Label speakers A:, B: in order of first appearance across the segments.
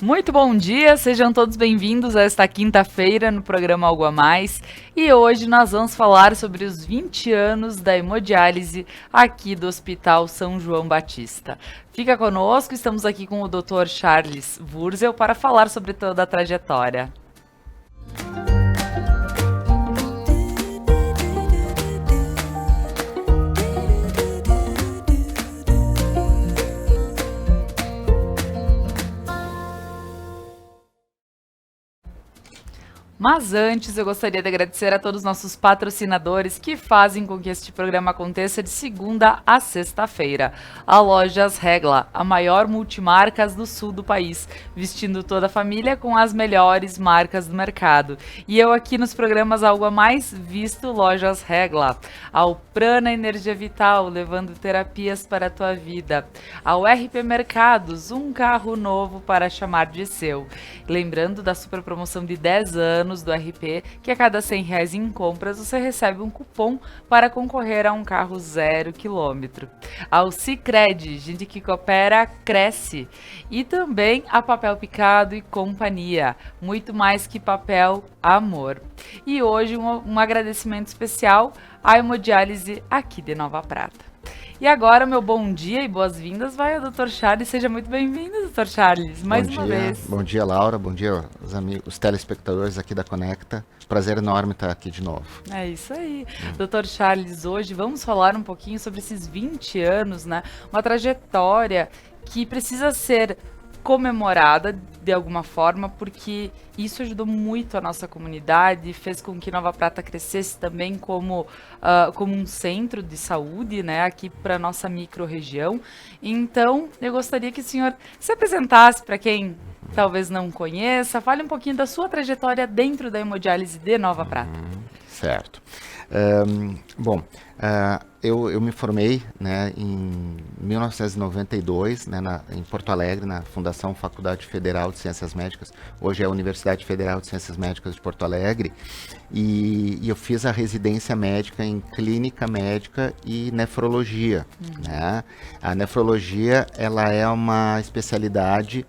A: Muito bom dia, sejam todos bem-vindos a esta quinta-feira no programa Algo a Mais. E hoje nós vamos falar sobre os 20 anos da hemodiálise aqui do Hospital São João Batista. Fica conosco, estamos aqui com o Dr. Charles Wurzel para falar sobre toda a trajetória. Mas antes, eu gostaria de agradecer a todos os nossos patrocinadores que fazem com que este programa aconteça de segunda a sexta-feira. A Lojas Regla, a maior multimarcas do sul do país, vestindo toda a família com as melhores marcas do mercado. E eu aqui nos programas Algo a Mais, visto Lojas Regla. Ao Prana Energia Vital, levando terapias para a tua vida. Ao RP Mercados, um carro novo para chamar de seu. Lembrando da super promoção de 10 anos do RP, que a cada R$100 em compras você recebe um cupom para concorrer a um carro 0 km. Ao Sicredi, gente que coopera, cresce. E também a Papel Picado e Companhia, muito mais que papel, amor. E hoje um agradecimento especial à hemodiálise aqui de Nova Prata. E agora, meu bom dia e boas-vindas vai ao Dr. Charles. Seja muito bem-vindo, Dr. Charles, mais uma vez.
B: Bom dia, Laura. Bom dia, os amigos, os telespectadores aqui da Conecta. Prazer enorme estar aqui de novo.
A: É isso aí. Dr. Charles, hoje vamos falar um pouquinho sobre esses 20 anos, né? Uma trajetória que precisa ser comemorada de alguma forma, porque isso ajudou muito a nossa comunidade, fez com que Nova Prata crescesse também como um centro de saúde, né, aqui para nossa micro-região. Então, eu gostaria que o senhor se apresentasse para quem talvez não conheça, fale um pouquinho da sua trajetória dentro da hemodiálise de Nova Prata.
B: Certo. Eu me formei, né, em 1992, né, em Porto Alegre, na Fundação Faculdade Federal de Ciências Médicas, hoje é a Universidade Federal de Ciências Médicas de Porto Alegre, e eu fiz a residência médica em clínica médica e nefrologia. Né? A nefrologia, ela é uma especialidade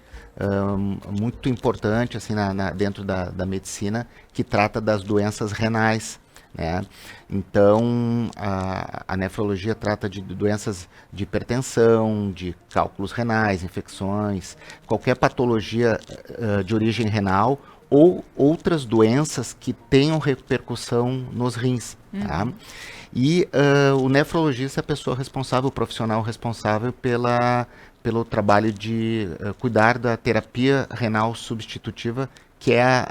B: muito importante assim, dentro da medicina, que trata das doenças renais. Né? Então, a nefrologia trata de doenças de hipertensão, de cálculos renais, infecções, qualquer patologia de origem renal ou outras doenças que tenham repercussão nos rins. Tá? E o nefrologista é a pessoa responsável, o profissional responsável pelo trabalho de cuidar da terapia renal substitutiva, que é,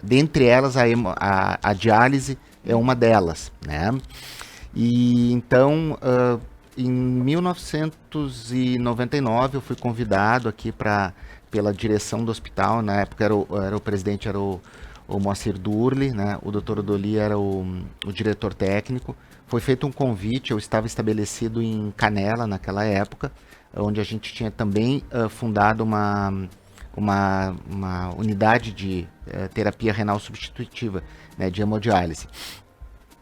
B: dentre elas, a diálise é uma delas, né? E então, em 1999, eu fui convidado aqui pela direção do hospital. Na época o presidente era o Moacir Durli, né? O Dr. Odoli era o diretor técnico. Foi feito um convite, eu estava estabelecido em Canela naquela época, onde a gente tinha também fundado uma unidade de terapia renal substitutiva, né, de hemodiálise.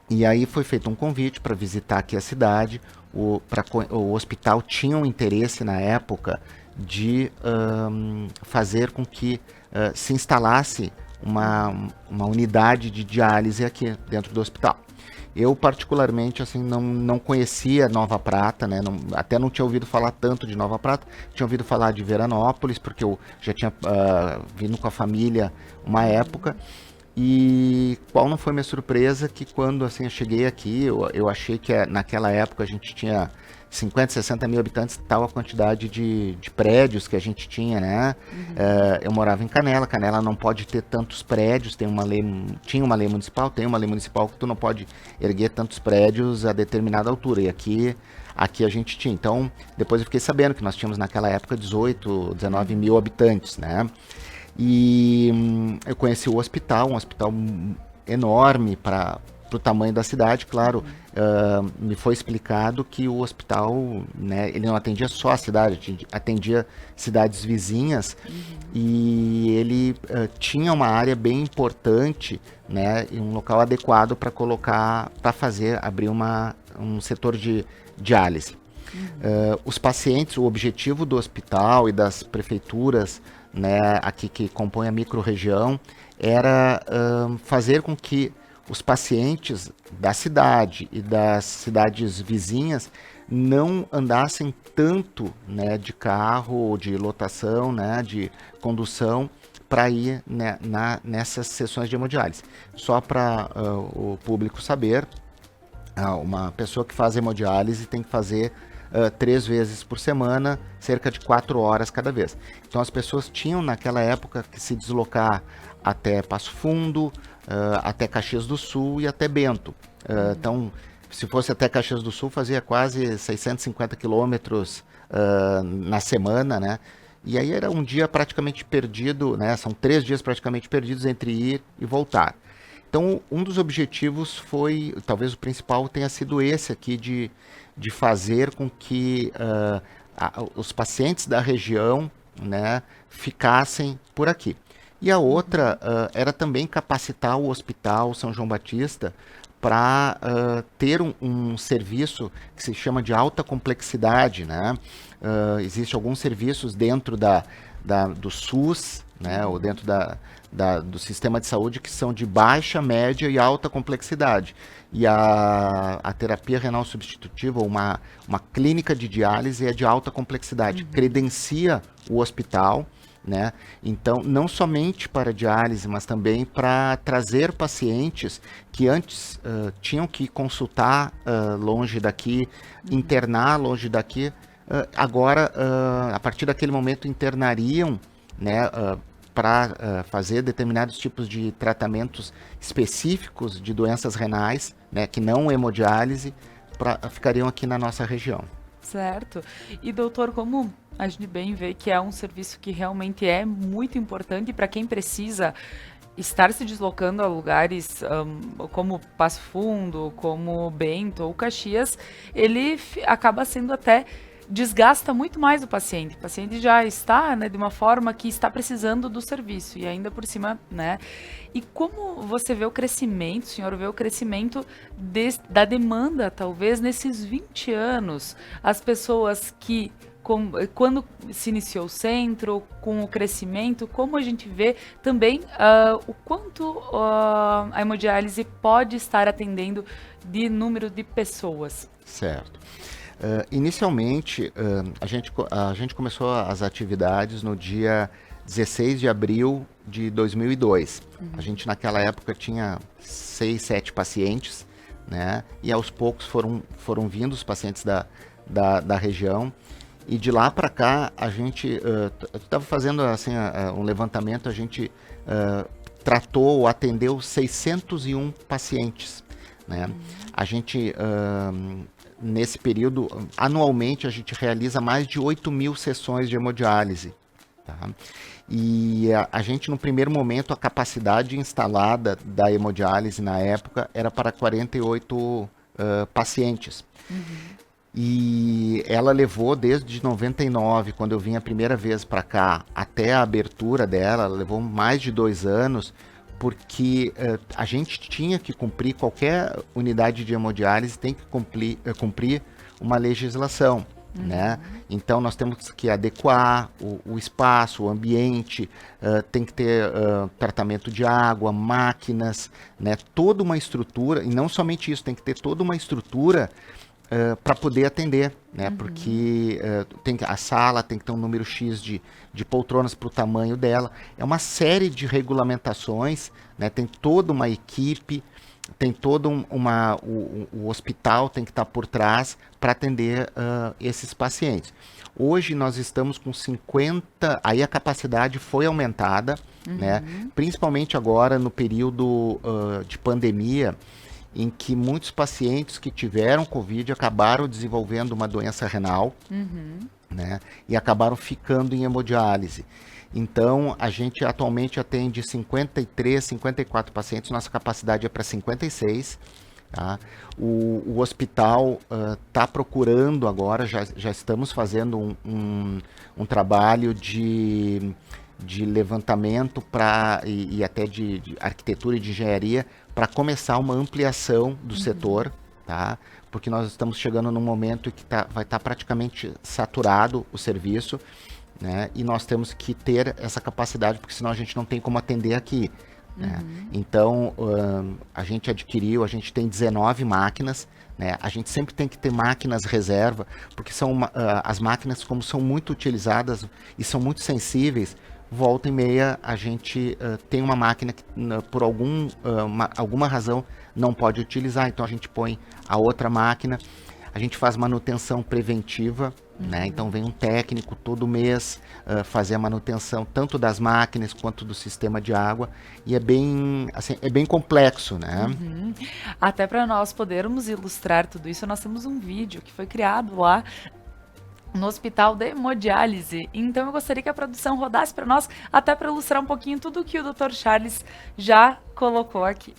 B: E aí foi feito um convite para visitar aqui a cidade. O hospital tinha um interesse na época de fazer com que se instalasse uma unidade de diálise aqui dentro do hospital. Eu, particularmente, assim, não conhecia Nova Prata, né? Até não tinha ouvido falar tanto de Nova Prata. Tinha ouvido falar de Veranópolis, porque eu já tinha vindo com a família uma época. E qual não foi minha surpresa que quando assim, eu cheguei aqui, eu achei que naquela época a gente tinha 50, 60 mil habitantes, tal a quantidade de prédios que a gente tinha, né? Eu morava em Canela. Canela não pode ter tantos prédios, tinha uma lei municipal que tu não pode erguer tantos prédios a determinada altura, e aqui a gente tinha. Então, depois eu fiquei sabendo que nós tínhamos naquela época 18, 19 mil habitantes, né? E eu conheci o hospital, um hospital enorme para o tamanho da cidade, claro. Me foi explicado que o hospital, né, ele não atendia só a cidade, atendia cidades vizinhas, e ele tinha uma área bem importante, né, e um local adequado para abrir um setor de diálise. Os pacientes, o objetivo do hospital e das prefeituras, né, aqui que compõem a microrregião, era fazer com que os pacientes da cidade e das cidades vizinhas não andassem tanto, né, de carro, de lotação, né, de condução, para ir, né, nessas sessões de hemodiálise. Só para o público saber, uma pessoa que faz hemodiálise tem que fazer 3 vezes por semana, cerca de 4 horas cada vez. Então as pessoas tinham naquela época que se deslocar até Passo Fundo, até Caxias do Sul e até Bento. Então, se fosse até Caxias do Sul, fazia quase 650 quilômetros na semana, né? E aí era um dia praticamente perdido, né? São 3 dias praticamente perdidos entre ir e voltar. Então, um dos objetivos foi, talvez o principal tenha sido esse aqui, de fazer com que os pacientes da região, né, ficassem por aqui. E a outra era também capacitar o Hospital São João Batista para ter um serviço que se chama de alta complexidade, né? Existem alguns serviços dentro do SUS, né, ou dentro do sistema de saúde que são de baixa, média e alta complexidade. E a terapia renal substitutiva, uma clínica de diálise, é de alta complexidade, credencia o hospital, né? Então, não somente para diálise, mas também para trazer pacientes que antes tinham que consultar longe daqui, internar longe daqui, agora, a partir daquele momento, internariam, né, para fazer determinados tipos de tratamentos específicos de doenças renais, né, que não hemodiálise, ficariam aqui na nossa região.
A: Certo. E doutor, como a gente bem vê que é um serviço que realmente é muito importante para quem precisa estar se deslocando a lugares como Passo Fundo, como Bento ou Caxias, ele acaba sendo até desgasta muito mais o paciente. O paciente já está, né, de uma forma que está precisando do serviço e ainda por cima, né? E como você vê o crescimento, o senhor vê o crescimento da demanda, talvez, nesses 20 anos, as pessoas que quando se iniciou o centro, com o crescimento, como a gente vê também o quanto a hemodiálise pode estar atendendo de número de pessoas.
B: Certo. Inicialmente, a gente começou as atividades no dia 16 de abril de 2002. A gente naquela época tinha 6, 7 pacientes, né? E aos poucos foram vindo os pacientes da região. E de lá para cá, a gente estava fazendo assim, um levantamento, a gente tratou ou atendeu 601 pacientes, né? A gente, nesse período, anualmente, a gente realiza mais de 8.000 sessões de hemodiálise. Tá? E a gente, no primeiro momento, a capacidade instalada da hemodiálise na época era para 48 pacientes. E ela levou desde 99, quando eu vim a primeira vez para cá, até a abertura dela, ela levou mais de 2 anos, porque a gente tinha que cumprir, qualquer unidade de hemodiálise tem que cumprir uma legislação, né? Então nós temos que adequar o espaço, o ambiente, tem que ter tratamento de água, máquinas, né? Toda uma estrutura, e não somente isso, tem que ter toda uma estrutura para poder atender, né? Porque a sala tem que ter um número X de poltronas para o tamanho dela. É uma série de regulamentações, né? Tem toda uma equipe, tem todo o hospital tem que estar por trás para atender esses pacientes. Hoje nós estamos com 50, aí a capacidade foi aumentada, né? Principalmente agora no período de pandemia, em que muitos pacientes que tiveram Covid acabaram desenvolvendo uma doença renal, né, e acabaram ficando em hemodiálise. Então, a gente atualmente atende 53, 54 pacientes, nossa capacidade é para 56. Tá? O hospital está procurando agora, já estamos fazendo um trabalho de levantamento e até de arquitetura e de engenharia para começar uma ampliação do setor, tá? Porque nós estamos chegando num momento que vai estar praticamente saturado o serviço, né? E nós temos que ter essa capacidade, porque senão a gente não tem como atender aqui, né? Então, a gente tem 19 máquinas, né? A gente sempre tem que ter máquinas reserva, porque as máquinas, como são muito utilizadas e são muito sensíveis, volta e meia a gente tem uma máquina que por alguma razão não pode utilizar, então a gente põe a outra máquina. A gente faz manutenção preventiva, né? Então vem um técnico todo mês fazer a manutenção tanto das máquinas quanto do sistema de água, e é bem complexo, né?
A: Até para nós podermos ilustrar tudo isso, nós temos um vídeo que foi criado lá no Hospital de Hemodiálise. Então eu gostaria que a produção rodasse para nós, até para ilustrar um pouquinho tudo o que o Dr. Charles já colocou aqui.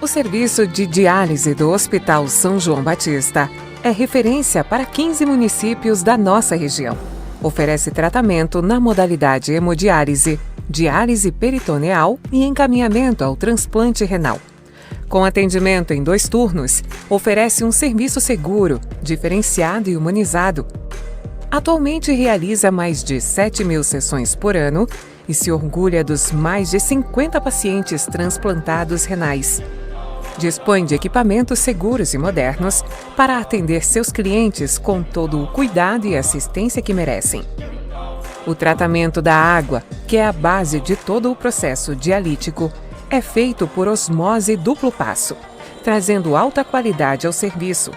C: O serviço de diálise do Hospital São João Batista é referência para 15 municípios da nossa região. Oferece tratamento na modalidade hemodiálise, diálise peritoneal e encaminhamento ao transplante renal. Com atendimento em 2 turnos, oferece um serviço seguro, diferenciado e humanizado. Atualmente realiza mais de 7.000 sessões por ano e se orgulha dos mais de 50 pacientes transplantados renais. Dispõe de equipamentos seguros e modernos para atender seus clientes com todo o cuidado e assistência que merecem. O tratamento da água, que é a base de todo o processo dialítico, é feito por osmose duplo passo, trazendo alta qualidade ao serviço.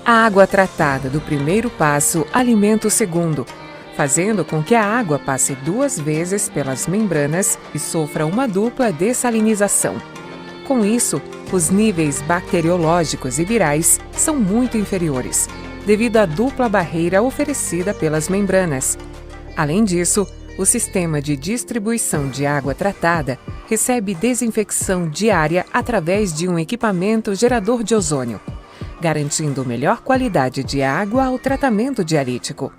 C: A água tratada do primeiro passo alimenta o segundo, fazendo com que a água passe 2 vezes pelas membranas e sofra uma dupla dessalinização. Com isso, os níveis bacteriológicos e virais são muito inferiores, devido à dupla barreira oferecida pelas membranas. Além disso, o sistema de distribuição de água tratada recebe desinfecção diária através de um equipamento gerador de ozônio, garantindo melhor qualidade de água ao tratamento dialítico.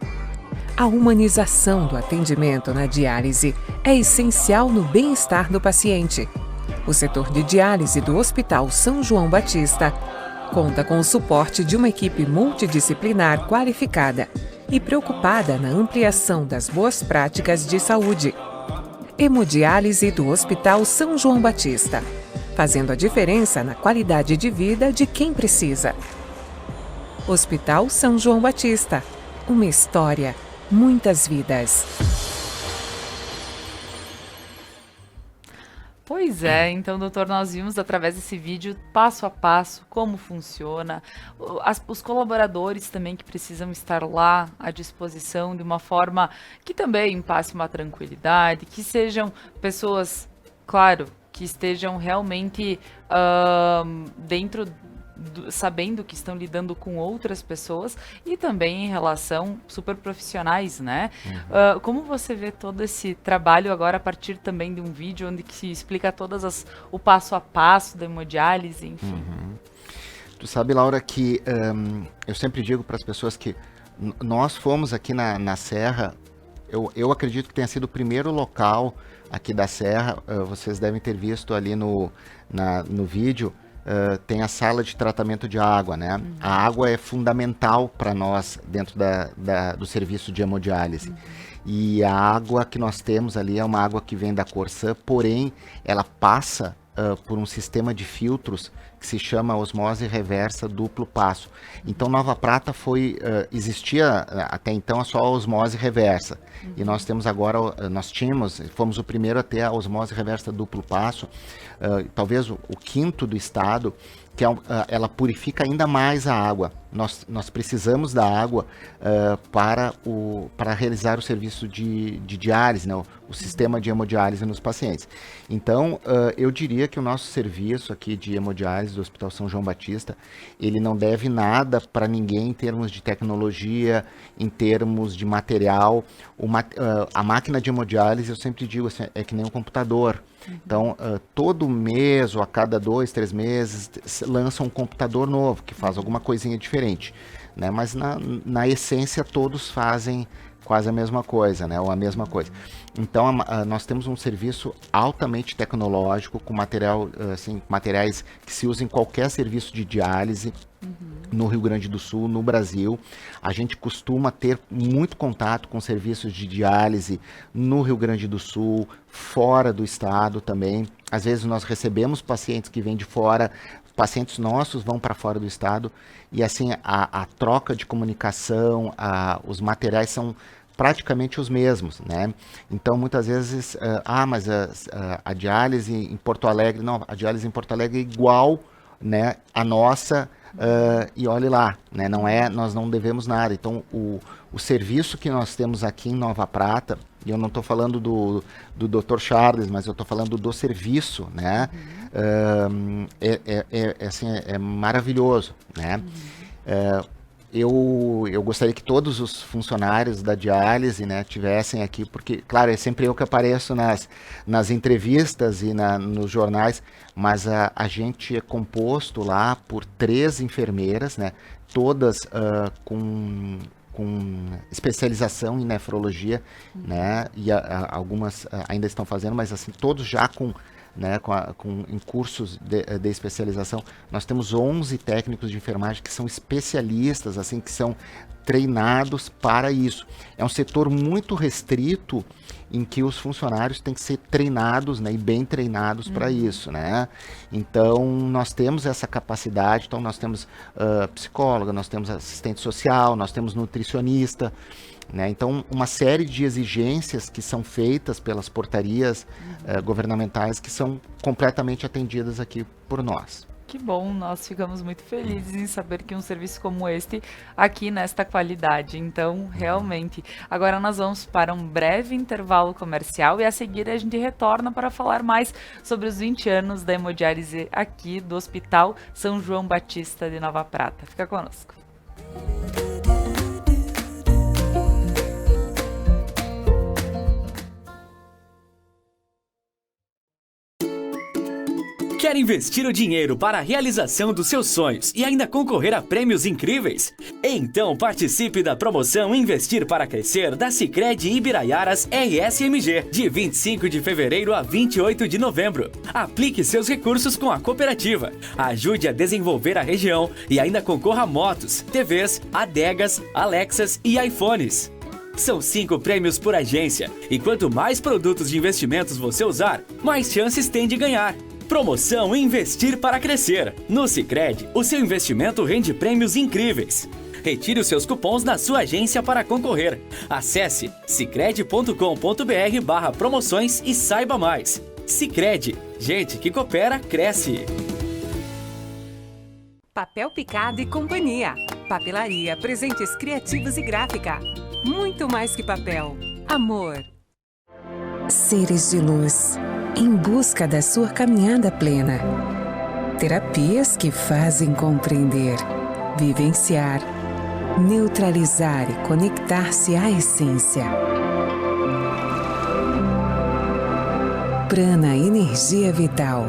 C: A humanização do atendimento na diálise é essencial no bem-estar do paciente. O setor de diálise do Hospital São João Batista conta com o suporte de uma equipe multidisciplinar qualificada e preocupada na ampliação das boas práticas de saúde. Hemodiálise do Hospital São João Batista, fazendo a diferença na qualidade de vida de quem precisa. Hospital São João Batista, uma história, muitas vidas.
A: Pois é, então, doutor, nós vimos através desse vídeo, passo a passo, como funciona, os colaboradores também que precisam estar lá à disposição de uma forma que também passe uma tranquilidade, que sejam pessoas, claro, que estejam realmente dentro sabendo que estão lidando com outras pessoas e também em relação super profissionais, né? Como você vê todo esse trabalho agora a partir também de um vídeo onde que se explica o passo a passo da hemodiálise, enfim?
B: Tu sabe, Laura, que eu sempre digo para as pessoas que nós fomos aqui na Serra, eu acredito que tenha sido o primeiro local aqui da Serra, vocês devem ter visto ali no vídeo, tem a sala de tratamento de água, né? A água é fundamental para nós dentro do serviço de hemodiálise. E a água que nós temos ali é uma água que vem da Corsã, porém ela passa por um sistema de filtros que se chama osmose reversa duplo passo. Então Nova Prata existia até então só a osmose reversa. E nós temos agora, fomos o primeiro a ter a osmose reversa duplo passo, talvez o quinto do estado, que ela purifica ainda mais a água. Nós precisamos da água para realizar o serviço de diálise, né, o sistema de hemodiálise nos pacientes. Então, eu diria que o nosso serviço aqui de hemodiálise do Hospital São João Batista, ele não deve nada para ninguém em termos de tecnologia, em termos de material. A máquina de hemodiálise, eu sempre digo assim, é que nem um computador. Então, todo mês ou a cada 2, 3 meses lança um computador novo que faz alguma coisinha diferente, né? Mas na essência todos fazem quase a mesma coisa, né? Ou a mesma coisa. Então, nós temos um serviço altamente tecnológico, com materiais que se usam em qualquer serviço de diálise no Rio Grande do Sul, no Brasil. A gente costuma ter muito contato com serviços de diálise no Rio Grande do Sul, fora do estado também. Às vezes nós recebemos pacientes que vêm de fora, pacientes nossos vão para fora do estado, e assim a troca de comunicação, os materiais são praticamente os mesmos, né? Então, muitas vezes, mas a diálise em Porto Alegre, não, a diálise em Porto Alegre é igual, né, a nossa, e olhe lá, né? Nós não devemos nada. Então, o serviço que nós temos aqui em Nova Prata, e eu não estou falando do Dr. Charles, mas eu estou falando do serviço, né? É maravilhoso, né? Eu gostaria que todos os funcionários da diálise, né, tivessem aqui, porque, claro, é sempre eu que apareço nas entrevistas e nos jornais, mas a gente é composto lá por 3 enfermeiras, né, todas com especialização em nefrologia, né, e algumas ainda estão fazendo, mas assim, todos já em cursos de especialização. Nós temos 11 técnicos de enfermagem que são especialistas, assim, que são treinados para isso. É um setor muito restrito em que os funcionários têm que ser treinados, né, e bem treinados para isso, né? Então, nós temos essa capacidade. Então, nós temos psicóloga, nós temos assistente social, nós temos nutricionista, né? Então, uma série de exigências que são feitas pelas portarias governamentais que são completamente atendidas aqui por nós.
A: Que bom, nós ficamos muito felizes em saber que um serviço como este aqui nesta qualidade. Então, realmente, agora nós vamos para um breve intervalo comercial e a seguir a gente retorna para falar mais sobre os 20 anos da hemodiálise aqui do Hospital São João Batista de Nova Prata. Fica conosco.
D: Quer investir o dinheiro para a realização dos seus sonhos e ainda concorrer a prêmios incríveis? Então participe da promoção Investir para Crescer da Sicredi Ibiraiaras RSMG, de 25 de fevereiro a 28 de novembro. Aplique seus recursos com a cooperativa, ajude a desenvolver a região e ainda concorra a motos, TVs, adegas, Alexas e iPhones. São 5 prêmios por agência e quanto mais produtos de investimentos você usar, mais chances tem de ganhar. Promoção Investir para Crescer. No Sicredi, o seu investimento rende prêmios incríveis. Retire os seus cupons na sua agência para concorrer. Acesse sicredi.com.br/promoções e saiba mais. Sicredi, gente que coopera, cresce.
C: Papel Picado e Companhia. Papelaria, presentes criativos e gráfica. Muito mais que papel. Amor. Seres de luz. Em busca da sua caminhada plena. Terapias que fazem compreender, vivenciar, neutralizar e conectar-se à essência. Prana Energia Vital.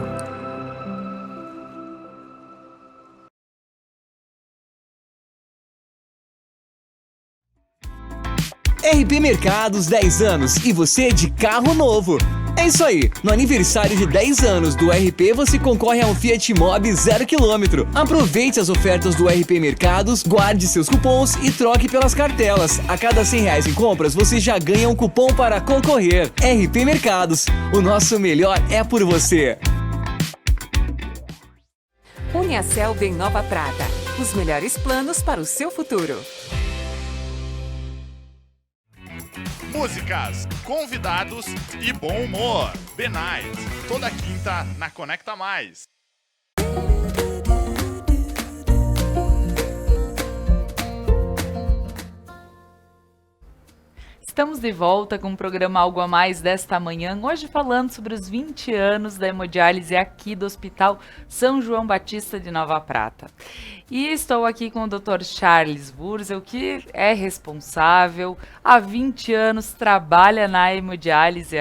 E: RP Mercados 10 anos e você de carro novo. É isso aí, no aniversário de 10 anos do RP você concorre a um Fiat Mobi 0 km. Aproveite as ofertas do RP Mercados, guarde seus cupons e troque pelas cartelas. A cada R$100 em compras você já ganha um cupom para concorrer. RP Mercados, o nosso melhor é por você.
C: Uniaselv em Nova Prata, os melhores planos para o seu futuro.
F: Músicas, convidados e bom humor. The Night, toda quinta na Conecta Mais.
A: Estamos de volta com o programa Algo a Mais desta manhã, hoje falando sobre os 20 anos da hemodiálise aqui do Hospital São João Batista de Nova Prata. E estou aqui com o Dr. Charles Wurzel, que é responsável, há 20 anos trabalha na hemodiálise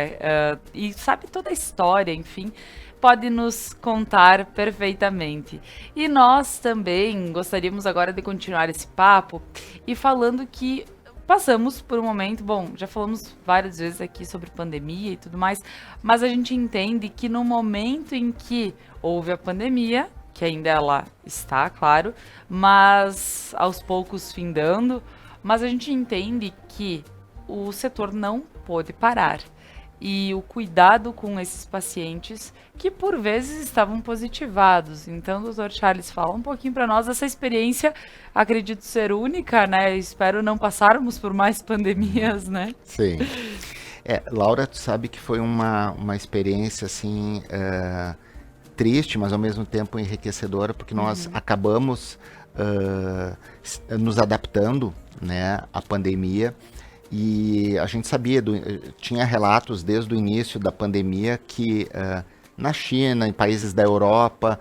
A: e sabe toda a história, enfim, pode nos contar perfeitamente. E nós também gostaríamos agora de continuar esse papo e falando que passamos por um momento, bom, já falamos várias vezes aqui sobre pandemia e tudo mais, mas a gente entende que no momento em que houve a pandemia, que ainda ela está, claro, mas aos poucos findando, mas a gente entende que o setor não pôde parar. E o cuidado com esses pacientes que por vezes estavam positivados. Então, doutor Charles, fala um pouquinho para nós dessa experiência, acredito ser única, né? Espero não passarmos por mais pandemias, né?
B: Sim. Laura, tu sabe que foi uma experiência, assim, triste, mas ao mesmo tempo enriquecedora, porque nós acabamos nos adaptando, né, à pandemia. E a gente sabia, tinha relatos desde o início da pandemia que na China, em países da Europa,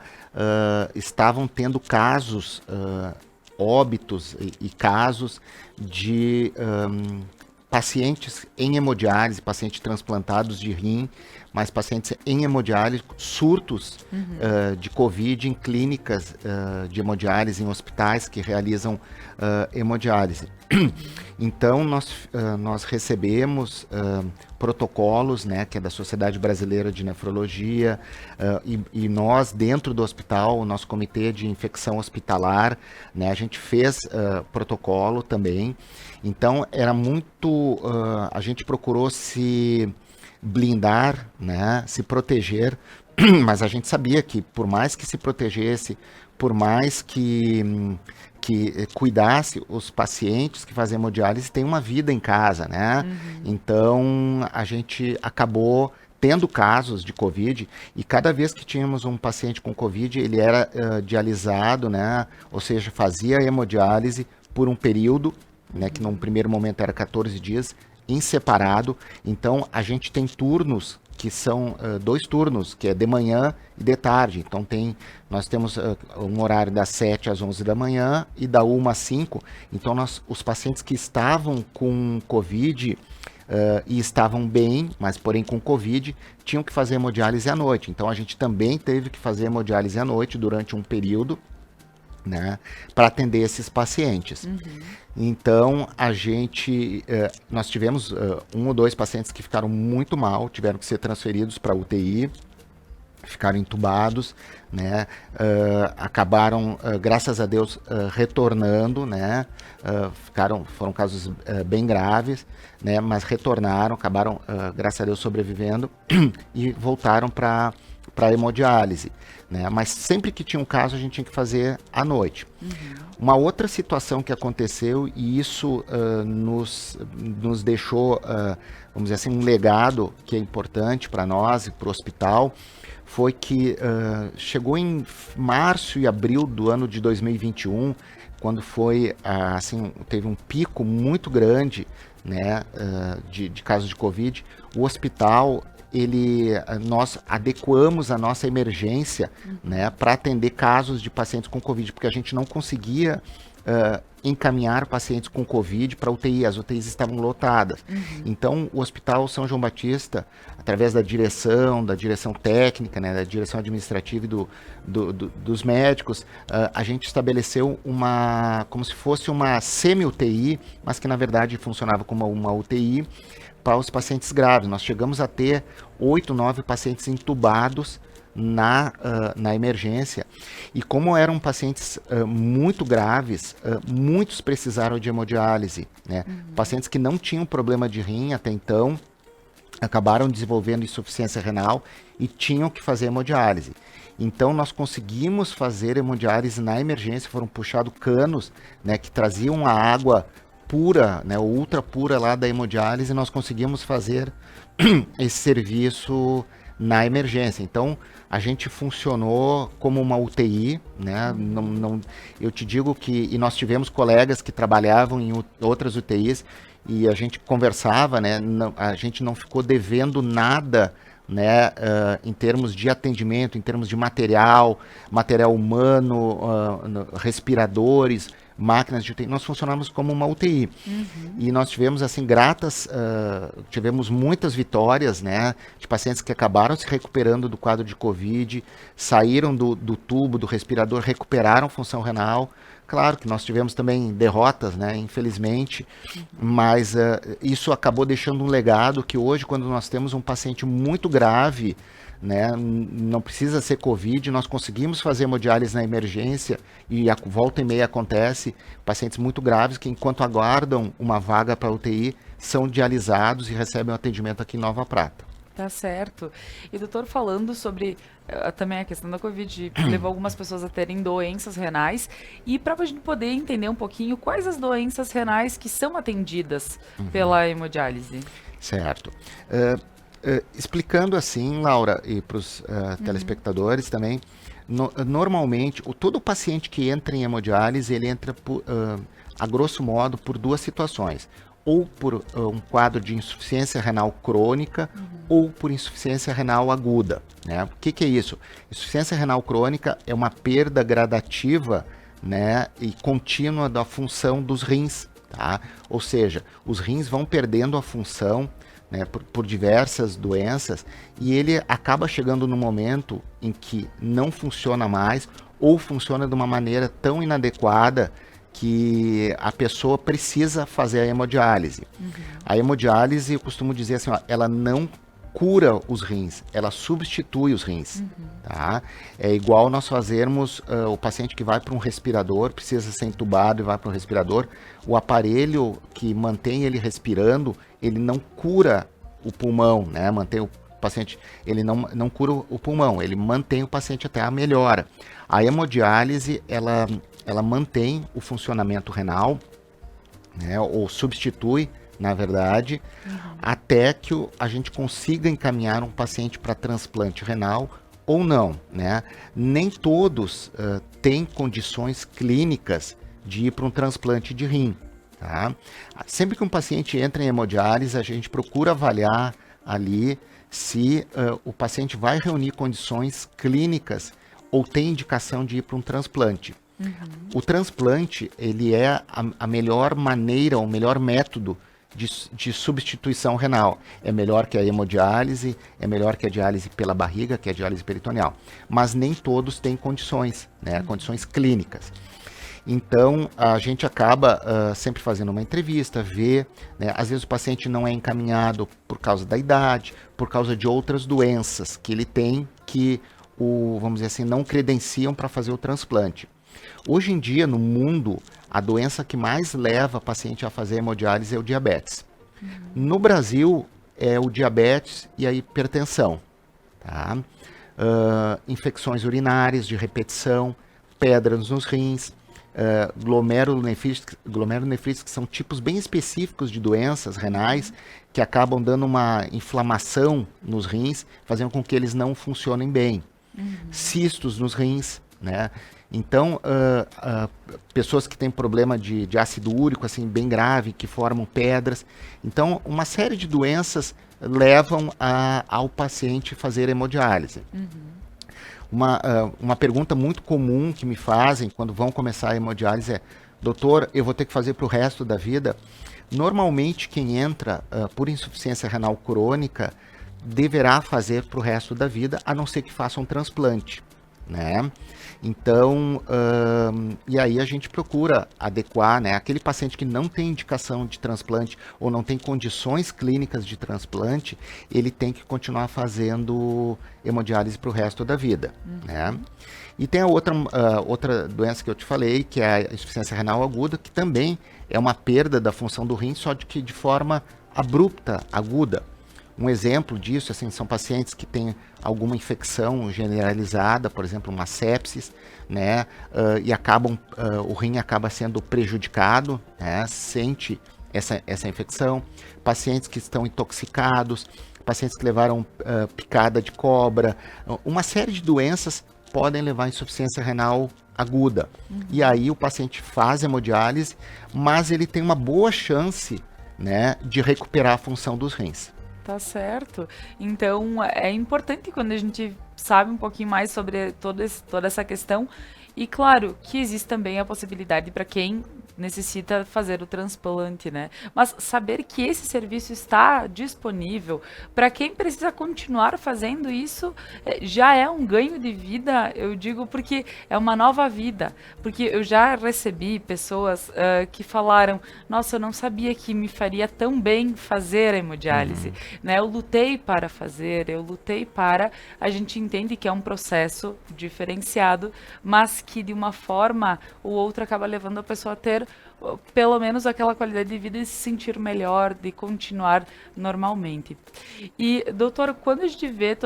B: estavam tendo casos, óbitos e casos de pacientes em hemodiálise, pacientes transplantados de rim, mas pacientes em hemodiálise, surtos de Covid em clínicas de hemodiálise, em hospitais que realizam hemodiálise. Então, nós recebemos protocolos, né, que é da Sociedade Brasileira de Nefrologia, e nós, dentro do hospital, o nosso comitê de infecção hospitalar, né, a gente fez protocolo também. Então, era muito... a gente procurou se blindar, né, se proteger, mas a gente sabia que, por mais que se protegesse, por mais que cuidasse, os pacientes que fazem hemodiálise têm uma vida em casa, né? Então, a gente acabou tendo casos de Covid, e cada vez que tínhamos um paciente com Covid, ele era dialisado, né? Ou seja, fazia hemodiálise por um período, né? Que num primeiro momento era 14 dias, em separado. Então, a gente tem turnos que são 2 turnos, que é de manhã e de tarde. Então, nós temos um horário das 7 às 11 da manhã e da 1 às 5. Então, os pacientes que estavam com Covid e estavam bem, mas porém com Covid, tinham que fazer hemodiálise à noite. Então, a gente também teve que fazer hemodiálise à noite durante um período, né, para atender esses pacientes. Então, nós tivemos 1 ou 2 pacientes que ficaram muito mal, tiveram que ser transferidos para UTI, ficaram entubados, né, acabaram, graças a Deus, retornando, né, foram casos bem graves, né, mas retornaram, acabaram, graças a Deus, sobrevivendo e voltaram para a hemodiálise, né? Mas sempre que tinha um caso, a gente tinha que fazer à noite. Uma outra situação que aconteceu, e isso nos deixou, vamos dizer assim, um legado que é importante para nós e para o hospital, foi que chegou em março e abril do ano de 2021, quando assim, teve um pico muito grande, né, de casos de Covid, o hospital... nós adequamos a nossa emergência, né, para atender casos de pacientes com Covid, porque a gente não conseguia encaminhar pacientes com Covid para UTI, as UTIs estavam lotadas. Então, o Hospital São João Batista, através da direção técnica, né, da direção administrativa e dos médicos, a gente estabeleceu como se fosse uma semi-UTI, mas que na verdade funcionava como uma UTI, para os pacientes graves. Nós chegamos a ter 8, 9 pacientes entubados na emergência. E como eram pacientes muito graves, muitos precisaram de hemodiálise, né? Pacientes que não tinham problema de rim até então, acabaram desenvolvendo insuficiência renal e tinham que fazer hemodiálise. Então, nós conseguimos fazer hemodiálise na emergência, foram puxados canos, né, que traziam a água pura, né, ultra pura lá da hemodiálise, e nós conseguimos fazer esse serviço na emergência. Então, a gente funcionou como uma UTI, né? Eu te digo que, e nós tivemos colegas que trabalhavam em outras UTIs, e a gente conversava, né? A gente não ficou devendo nada, né, em termos de atendimento, em termos de material humano, respiradores, máquinas de UTI. Nós funcionamos como uma UTI. E nós tivemos, assim, tivemos muitas vitórias, né, de pacientes que acabaram se recuperando do quadro de Covid, saíram do tubo, do respirador, recuperaram função renal, Claro que nós tivemos também derrotas, né, infelizmente, mas isso acabou deixando um legado que hoje, quando nós temos um paciente muito grave, né, não precisa ser Covid, nós conseguimos fazer hemodiálise na emergência e a volta e meia acontece, pacientes muito graves que enquanto aguardam uma vaga para UTI, são dialisados e recebem um atendimento aqui em Nova Prata.
A: Tá certo. E doutor, falando sobre também a questão da Covid, levou algumas pessoas a terem doenças renais, e para a gente poder entender um pouquinho quais as doenças renais que são atendidas pela hemodiálise.
B: Certo. Explicando assim, Laura, e para os telespectadores também, normalmente, todo paciente que entra em hemodiálise, ele entra, a grosso modo, por duas situações. Ou por um quadro de insuficiência renal crônica, ou por insuficiência renal aguda. Né? O que é isso? Insuficiência renal crônica é uma perda gradativa, né, e contínua da função dos rins. Tá? Ou seja, os rins vão perdendo a função, né, por diversas doenças, e ele acaba chegando no momento em que não funciona mais, ou funciona de uma maneira tão inadequada que a pessoa precisa fazer a hemodiálise. A hemodiálise, eu costumo dizer assim, ó, ela não cura os rins, ela substitui os rins. Tá? É igual nós fazermos o paciente que vai para um respirador, precisa ser entubado e vai para um respirador, o aparelho que mantém ele respirando, ele não cura o pulmão, né? Mantém o paciente, ele não cura o pulmão, ele mantém o paciente até a melhora. A hemodiálise, ela mantém o funcionamento renal, né, ou substitui, na verdade, até que a gente consiga encaminhar um paciente para transplante renal ou não. Né? Nem todos têm condições clínicas de ir para um transplante de rim. Tá? Sempre que um paciente entra em hemodiálise, a gente procura avaliar ali se o paciente vai reunir condições clínicas ou tem indicação de ir para um transplante. O transplante, ele é a melhor maneira, o melhor método de substituição renal. É melhor que a hemodiálise, é melhor que a diálise pela barriga, que a diálise peritoneal. Mas nem todos têm condições, né, condições clínicas. Então, a gente acaba sempre fazendo uma entrevista, ver, né, às vezes o paciente não é encaminhado por causa da idade, por causa de outras doenças que ele tem que, vamos dizer assim, não credenciam para fazer o transplante. Hoje em dia, no mundo, a doença que mais leva paciente a fazer hemodiálise é o diabetes. No Brasil, é o diabetes e a hipertensão. Tá? Infecções urinárias de repetição, pedras nos rins, glomerulonefrites, que são tipos bem específicos de doenças renais, que acabam dando uma inflamação nos rins, fazendo com que eles não funcionem bem. Cistos nos rins, né? Então, pessoas que têm problema de ácido úrico, assim, bem grave, que formam pedras. Então, uma série de doenças levam ao paciente fazer hemodiálise. Uma pergunta muito comum que me fazem quando vão começar a hemodiálise é: doutor, eu vou ter que fazer para o resto da vida? Normalmente, quem entra por insuficiência renal crônica deverá fazer para o resto da vida, a não ser que faça um transplante. Né? Então, e aí a gente procura adequar, né? Aquele paciente que não tem indicação de transplante ou não tem condições clínicas de transplante, ele tem que continuar fazendo hemodiálise para o resto da vida. Né? E tem a outra doença que eu te falei, que é a insuficiência renal aguda, que também é uma perda da função do rim, só que de forma abrupta, aguda. Um exemplo disso, assim, são pacientes que têm alguma infecção generalizada, por exemplo, uma sepsis, né, e o rim acaba sendo prejudicado, né, sente essa infecção. Pacientes que estão intoxicados, pacientes que levaram picada de cobra, uma série de doenças podem levar à insuficiência renal aguda. E aí o paciente faz hemodiálise, mas ele tem uma boa chance, né, de recuperar a função dos rins.
A: Tá certo. Então, é importante quando a gente sabe um pouquinho mais sobre toda essa questão. E, claro, que existe também a possibilidade para quem necessita fazer o transplante, né? Mas saber que esse serviço está disponível para quem precisa continuar fazendo isso já é um ganho de vida, eu digo, porque é uma nova vida. Porque eu já recebi pessoas que falaram, nossa, eu não sabia que me faria tão bem fazer a hemodiálise, né? Eu lutei para fazer, eu lutei para... A gente entende que é um processo diferenciado, mas que de uma forma ou outra acaba levando a pessoa a ter pelo menos aquela qualidade de vida e se sentir melhor, de continuar normalmente. E, doutor, quando a gente vê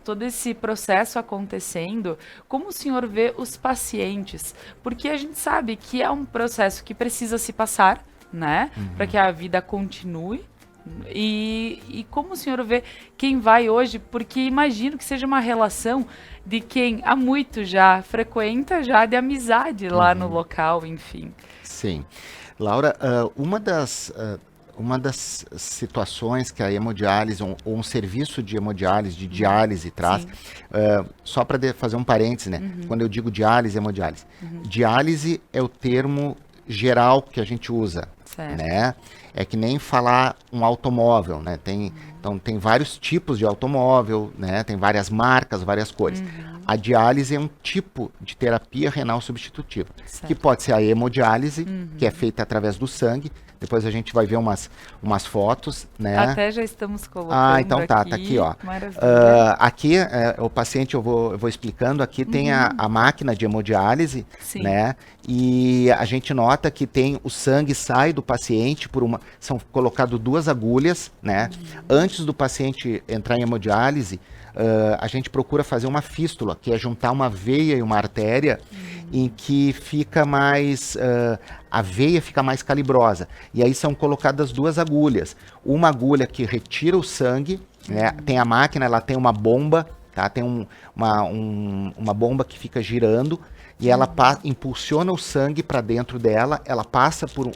A: todo esse processo acontecendo, como o senhor vê os pacientes? Porque a gente sabe que é um processo que precisa se passar, né? Para que a vida continue. E como o senhor vê quem vai hoje? Porque imagino que seja uma relação de quem há muito já frequenta, já de amizade lá no local, enfim.
B: Sim. Laura, uma das situações que a hemodiálise, ou um serviço de hemodiálise, de diálise traz, só para fazer um parêntese, né? Quando eu digo diálise, hemodiálise. Diálise é o termo geral que a gente usa, né? É que nem falar um automóvel, né? Então tem vários tipos de automóvel, né? Tem várias marcas, várias cores. A diálise é um tipo de terapia renal substitutiva, que pode ser a hemodiálise, que é feita através do sangue. Depois a gente vai ver umas fotos, né?
A: Até já estamos colocando
B: então tá aqui, ó. Aqui, o paciente, eu vou explicando, aqui tem a máquina de hemodiálise, né? E a gente nota que o sangue sai do paciente são colocadas 2 agulhas, né? Antes do paciente entrar em hemodiálise, a gente procura fazer uma fístula, que é juntar uma veia e uma artéria, em que fica mais... a veia fica mais calibrosa. E aí são colocadas 2 agulhas. Uma agulha que retira o sangue, né? Tem a máquina, ela tem uma bomba, tá? Tem uma bomba que fica girando, e ela impulsiona o sangue para dentro dela,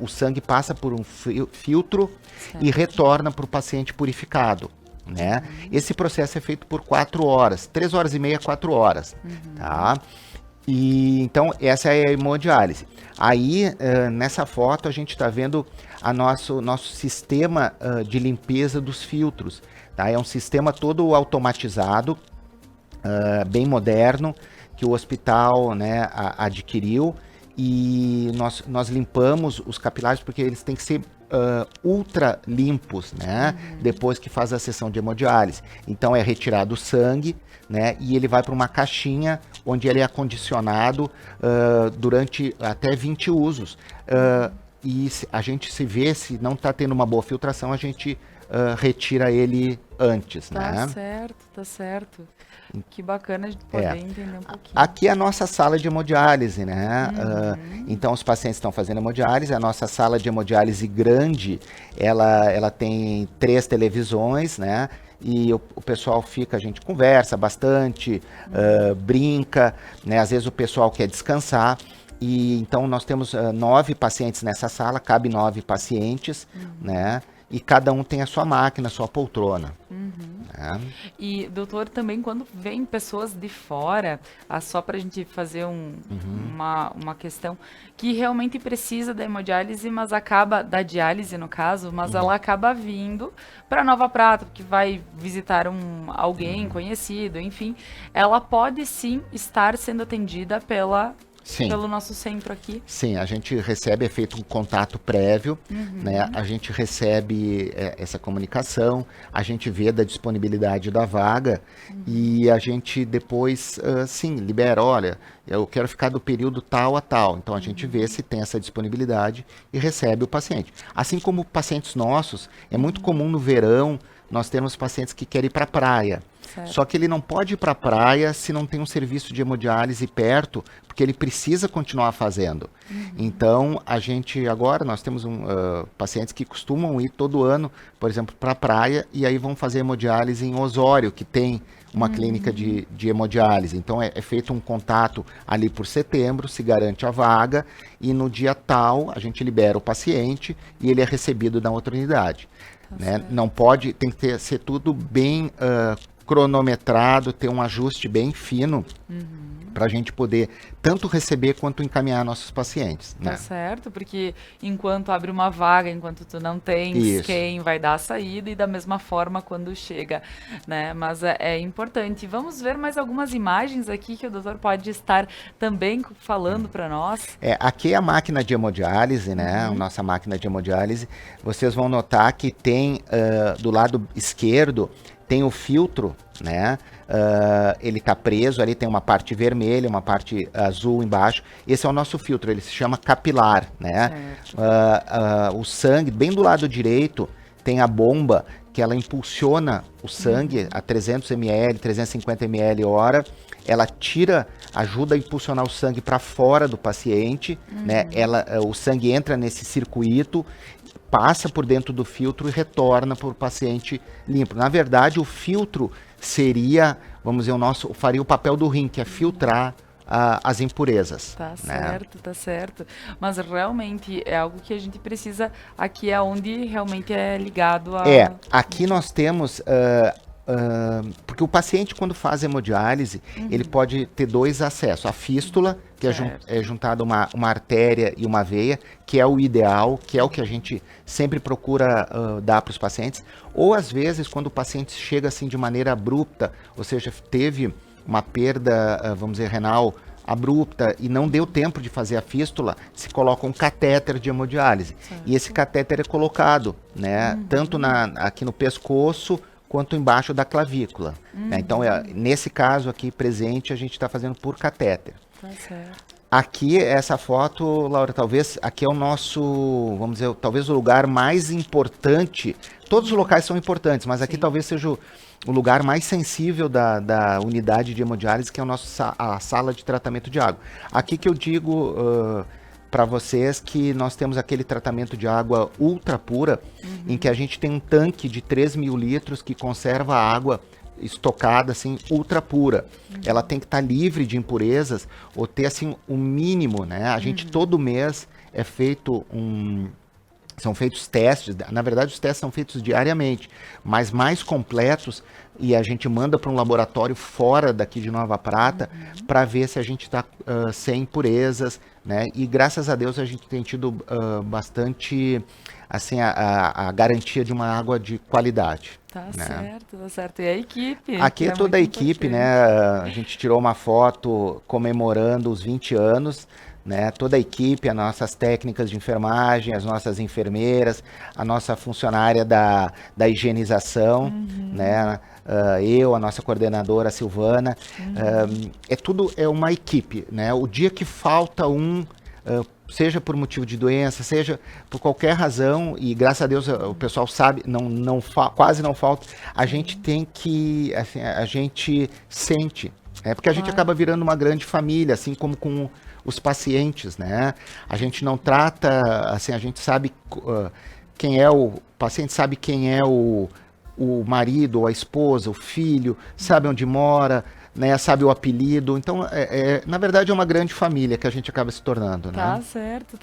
B: o sangue passa por um filtro e retorna para o paciente purificado, né? Esse processo é feito por 4 horas, 3 horas e meia, 4 horas, tá? E então essa é a hemodiálise. Aí nessa foto a gente está vendo nosso sistema de limpeza dos filtros, tá? É um sistema todo automatizado, bem moderno, que o hospital, né, adquiriu, e nós limpamos os capilares porque eles têm que ser ultra limpos, né? Depois que faz a sessão de hemodiálise. Então é retirado o sangue, né? E ele vai para uma caixinha onde ele é acondicionado durante até 20 usos. E a gente se vê, se não está tendo uma boa filtração, a gente retira ele antes, né?
A: Tá certo. Que bacana de poder entender um pouquinho.
B: Aqui é a nossa sala de hemodiálise, né? Então os pacientes estão fazendo hemodiálise. A nossa sala de hemodiálise grande, ela tem 3 televisões, né? E o pessoal a gente conversa bastante, brinca, né? Às vezes o pessoal quer descansar. E então nós temos 9 pacientes nessa sala, cabe 9 pacientes, né? E cada um tem a sua máquina, a sua poltrona. Né?
A: E, doutor, também quando vem pessoas de fora, só para a gente fazer uma questão, que realmente precisa da hemodiálise, mas da diálise no caso, mas ela acaba vindo para Nova Prata, porque vai visitar alguém conhecido, enfim, ela pode sim estar sendo atendida pelo nosso centro aqui.
B: Sim, a gente recebe, é feito um contato prévio, né? A gente recebe essa comunicação, a gente vê da disponibilidade da vaga e a gente depois, libera, olha, eu quero ficar do período tal a tal. Então a gente vê se tem essa disponibilidade e recebe o paciente. Assim como pacientes nossos, é muito comum no verão nós temos pacientes que querem ir para a praia. Certo. Só que ele não pode ir para a praia se não tem um serviço de hemodiálise perto, porque ele precisa continuar fazendo. Então, nós temos pacientes que costumam ir todo ano, por exemplo, para a praia, e aí vão fazer hemodiálise em Osório, que tem uma clínica de hemodiálise. Então, é feito um contato ali por setembro, se garante a vaga, e no dia tal, a gente libera o paciente e ele é recebido na outra unidade. Né? Não pode, tem que ser tudo bem cronometrado, ter um ajuste bem fino para a gente poder tanto receber quanto encaminhar nossos pacientes, né?
A: Tá certo, porque enquanto abre uma vaga, enquanto tu não tens
B: Isso.
A: quem vai dar a saída e da mesma forma quando chega, né? Mas é importante. Vamos ver mais algumas imagens aqui que o doutor pode estar também falando para nós.
B: Aqui é a máquina de hemodiálise, né? A nossa máquina de hemodiálise. Vocês vão notar que tem do lado esquerdo tem o filtro, né? Ele está preso, ali tem uma parte vermelha, uma parte azul embaixo. Esse é o nosso filtro, ele se chama capilar, né? O sangue, bem do lado direito, tem a bomba que ela impulsiona o sangue a 300 ml, 350 ml hora. Ela ajuda a impulsionar o sangue para fora do paciente, né? O sangue entra nesse circuito, passa por dentro do filtro e retorna para o paciente limpo. Na verdade, o filtro seria, vamos dizer, faria o papel do rim, que é filtrar as impurezas.
A: Tá
B: né?
A: certo, tá certo. Mas realmente é algo que a gente precisa, aqui é onde realmente é ligado a...
B: Aqui nós temos... porque o paciente, quando faz hemodiálise, ele pode ter dois acessos. A fístula, que é juntada uma artéria e uma veia, que é o ideal, que é o que a gente sempre procura dar para os pacientes. Ou, às vezes, quando o paciente chega assim de maneira abrupta, ou seja, teve uma perda, vamos dizer, renal abrupta e não deu tempo de fazer a fístula, se coloca um catéter de hemodiálise. Certo. E esse catéter é colocado, né, tanto aqui no pescoço, quanto embaixo da clavícula. Né? Então, nesse caso aqui presente, a gente está fazendo por catéter.
A: Tá certo.
B: Aqui, essa foto, Laura, talvez, aqui é o nosso, vamos dizer, talvez o lugar mais importante. Todos os locais são importantes, mas aqui talvez seja o lugar mais sensível da unidade de hemodiálise, que é a sala de tratamento de água. Aqui que eu digo... para vocês que nós temos aquele tratamento de água ultra pura, em que a gente tem um tanque de 3.000 litros que conserva a água estocada assim, ultra pura. Ela tem que estar livre de impurezas ou ter assim um mínimo, né? A gente todo mês são feitos testes, na verdade os testes são feitos diariamente, mas mais completos, e a gente manda para um laboratório fora daqui de Nova Prata para ver se a gente está sem impurezas, né? E graças a Deus a gente tem tido bastante assim, a garantia de uma água de qualidade.
A: Tá
B: né?
A: certo, tá certo. E a equipe?
B: Aqui é toda a equipe, né? A gente tirou uma foto comemorando os 20 anos, né? Toda a equipe, as nossas técnicas de enfermagem, as nossas enfermeiras, a nossa funcionária da higienização, né? A nossa coordenadora Silvana, é uma equipe, né? O dia que falta seja por motivo de doença, seja por qualquer razão, e graças a Deus o pessoal sabe, quase não falta, a gente tem que, assim, a gente sente, porque a gente acaba virando uma grande família, assim como com os pacientes, né? A gente não trata, assim, a gente sabe quem é o paciente, sabe quem é o marido, ou a esposa, o filho, sabe onde mora, né, sabe o apelido. Então, na verdade, é uma grande família que a gente acaba se tornando.
A: Tá certo,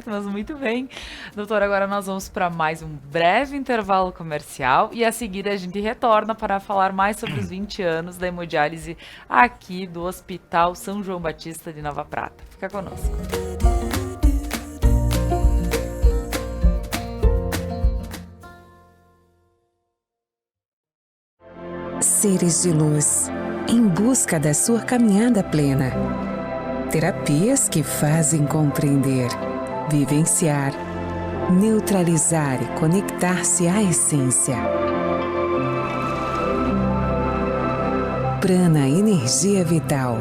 A: mas muito bem. Doutor, agora nós vamos para mais um breve intervalo comercial e a seguir a gente retorna para falar mais sobre os 20 anos da hemodiálise aqui do Hospital São João Batista de Nova Prata. Fica conosco.
C: Seres de luz, em busca da sua caminhada plena. Terapias que fazem compreender, vivenciar, neutralizar e conectar-se à essência. Prana Energia Vital.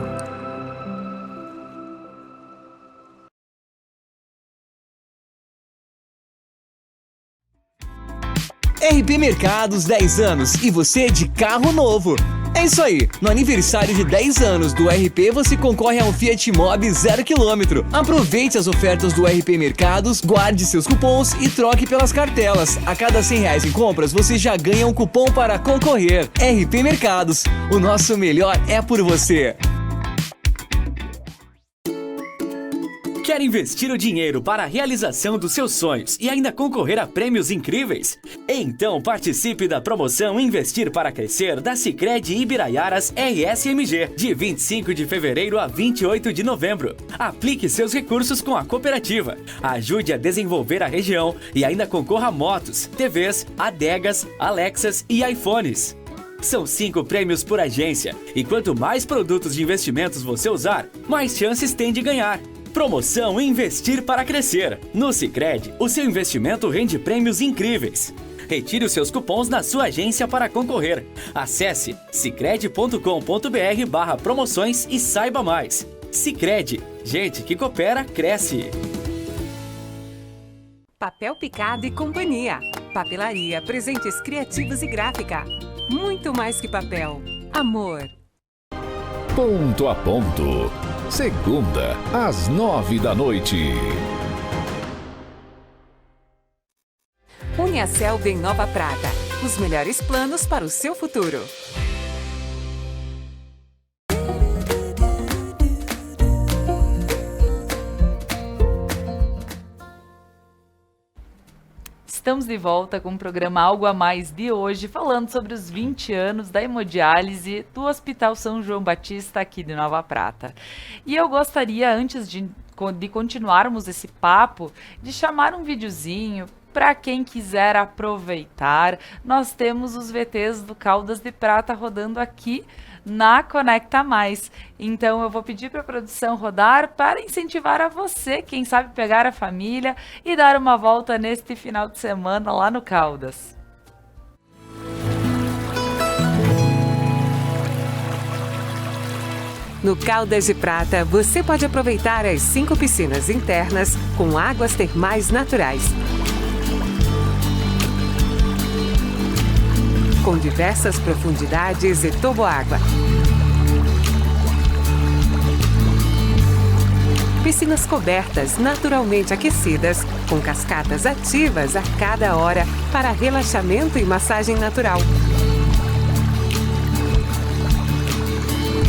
E: RP Mercados 10 anos e você de carro novo. É isso aí, no aniversário de 10 anos do RP você concorre a um Fiat Mobi 0 km. Aproveite as ofertas do RP Mercados, guarde seus cupons e troque pelas cartelas. A cada R$100 em compras você já ganha um cupom para concorrer. RP Mercados, o nosso melhor é por você.
D: Quer Quer investir o dinheiro para a realização dos seus sonhos e ainda concorrer a prêmios incríveis? Então participe da promoção Investir para Crescer da Sicredi Ibiraiaras RSMG, de 25 de fevereiro a 28 de novembro. Aplique seus recursos com a cooperativa, ajude a desenvolver a região e ainda concorra a motos, TVs, adegas, Alexas e iPhones. São 5 prêmios por agência, e quanto mais produtos de investimentos você usar, mais chances tem de ganhar. Promoção Investir para Crescer. No Sicredi, o seu investimento rende prêmios incríveis. Retire os seus cupons na sua agência para concorrer. Acesse sicredi.com.br/promoções e saiba mais. Sicredi, gente que coopera, cresce.
C: Papel Picado e Companhia. Papelaria, presentes criativos e gráfica. Muito mais que papel. Amor.
G: Ponto a Ponto. Segunda, às 9h.
C: Uniaselv em Nova Prata. Os melhores planos para o seu futuro.
A: Estamos de volta com o programa Algo a Mais de hoje, falando sobre os 20 anos da hemodiálise do Hospital São João Batista aqui de Nova Prata. E eu gostaria, antes de continuarmos esse papo, de chamar um videozinho para quem quiser aproveitar. Nós temos os VTs do Caldas de Prata rodando aqui na Conecta Mais. Então eu vou pedir para a produção rodar para incentivar a você, quem sabe pegar a família e dar uma volta neste final de semana lá no Caldas.
C: No Caldas de Prata, você pode aproveitar as 5 piscinas internas com águas termais naturais, com diversas profundidades e toboágua. Piscinas cobertas, naturalmente aquecidas, com cascatas ativas a cada hora para relaxamento e massagem natural.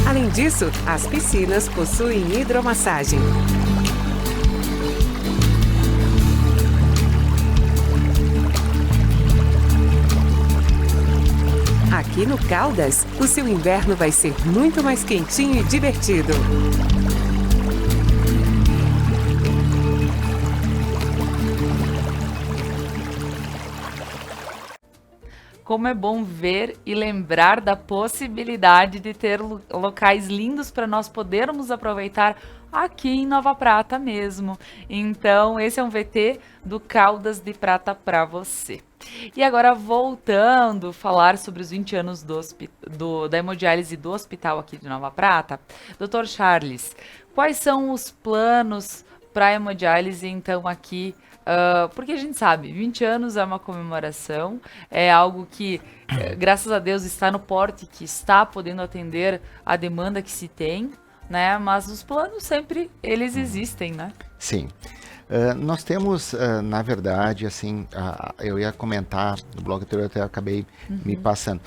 C: Além disso, as piscinas possuem hidromassagem. Aqui no Caldas, o seu inverno vai ser muito mais quentinho e divertido.
A: Como é bom ver e lembrar da possibilidade de ter locais lindos para nós podermos aproveitar aqui em Nova Prata mesmo. Então, esse é um VT do Caldas de Prata para você. E agora, voltando a falar sobre os 20 anos da hemodiálise do hospital aqui de Nova Prata, Dr. Charles, quais são os planos para a hemodiálise, então, aqui? Porque a gente sabe, 20 anos é uma comemoração, é algo que, graças a Deus, está no porte, que está podendo atender a demanda que se tem, né? Mas os planos sempre, eles existem, né?
B: Sim. Nós temos, na verdade, assim, eu ia comentar no blog anterior, até acabei me passando.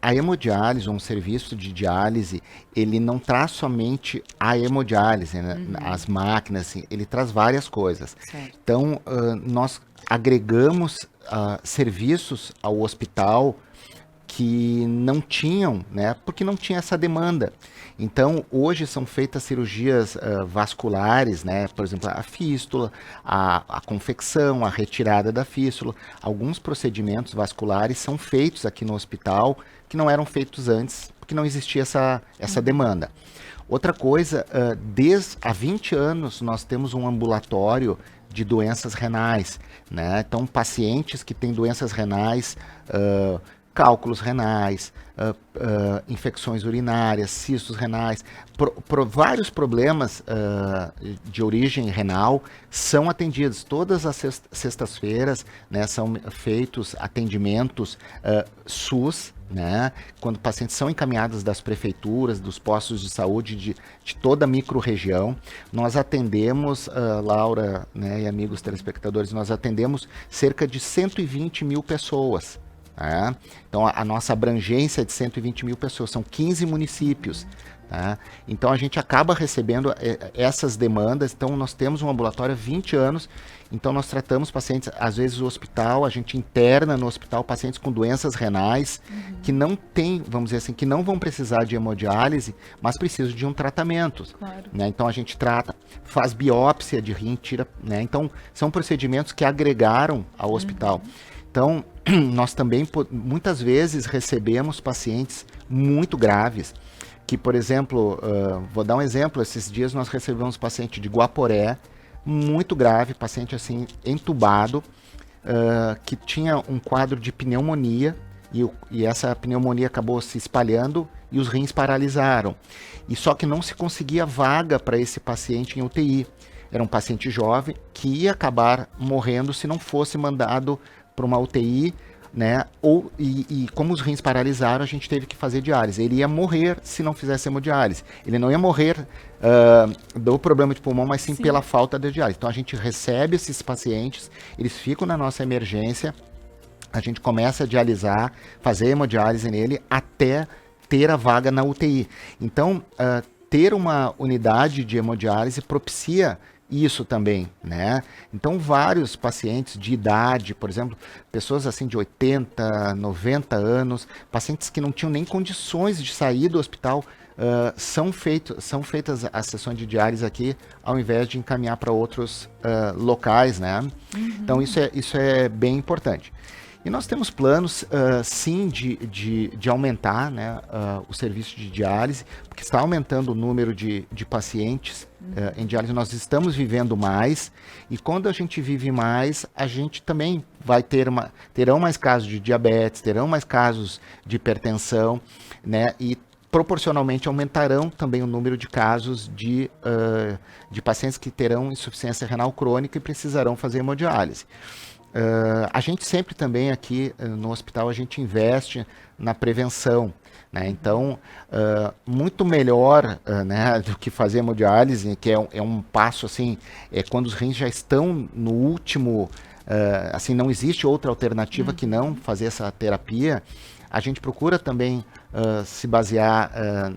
B: A hemodiálise, um serviço de diálise, ele não traz somente a hemodiálise, né? As máquinas, assim, ele traz várias coisas.
A: Certo.
B: Então, nós agregamos serviços ao hospital que não tinham, né? Porque não tinha essa demanda. Então, hoje são feitas cirurgias vasculares, né? Por exemplo, a fístula, a confecção, a retirada da fístula. Alguns procedimentos vasculares são feitos aqui no hospital que não eram feitos antes, porque não existia essa demanda. Outra coisa, desde há 20 anos nós temos um ambulatório de doenças renais, né? Então, pacientes que têm doenças renais, cálculos renais, infecções urinárias, cistos renais, vários problemas de origem renal são atendidos. Todas as sextas-feiras, né, são feitos atendimentos SUS, né, quando pacientes são encaminhados das prefeituras, dos postos de saúde de toda a micro-região. Nós atendemos, Laura, né, e amigos telespectadores, nós atendemos cerca de 120 mil pessoas. Então, a nossa abrangência é de 120 mil pessoas, são 15 municípios, Tá? Então a gente acaba recebendo essas demandas. Então nós temos um ambulatório há 20 anos, então nós tratamos pacientes, às vezes o hospital, a gente interna no hospital pacientes com doenças renais que não tem, vamos dizer assim, que não vão precisar de hemodiálise, mas precisam de um tratamento.
A: Claro.
B: Né? Então a gente trata, faz biópsia de rim, tira, né? Então são procedimentos que agregaram ao hospital. Então nós também muitas vezes recebemos pacientes muito graves, que, por exemplo, vou dar um exemplo, esses dias nós recebemos um paciente de Guaporé, muito grave, paciente assim, entubado, que tinha um quadro de pneumonia, e essa pneumonia acabou se espalhando e os rins paralisaram. E só que não se conseguia vaga para esse paciente em UTI. Era um paciente jovem que ia acabar morrendo se não fosse mandado para uma UTI, né? E como os rins paralisaram, a gente teve que fazer diálise. Ele ia morrer se não fizesse hemodiálise. Ele não ia morrer do problema de pulmão, mas sim pela falta de diálise. Então a gente recebe esses pacientes, eles ficam na nossa emergência, a gente começa a dialisar, fazer hemodiálise nele até ter a vaga na UTI. Então, ter uma unidade de hemodiálise propicia isso também, né? Então, vários pacientes de idade, por exemplo, pessoas assim de 80, 90 anos, pacientes que não tinham nem condições de sair do hospital, são feitas as sessões de diálise aqui, ao invés de encaminhar para outros locais, né? Então, isso é bem importante. E nós temos planos, sim, de aumentar, né, o serviço de diálise, porque está aumentando o número de pacientes em diálise. Nós estamos vivendo mais, e quando a gente vive mais, a gente também vai terão mais casos de diabetes, terão mais casos de hipertensão, né, e proporcionalmente aumentarão também o número de casos de pacientes que terão insuficiência renal crônica e precisarão fazer hemodiálise. A gente sempre também aqui no hospital, a gente investe na prevenção, né? Então, muito melhor né, do que fazer hemodiálise, que é um passo assim, quando os rins já estão no último, assim, não existe outra alternativa que não fazer essa terapia. A gente procura também se basear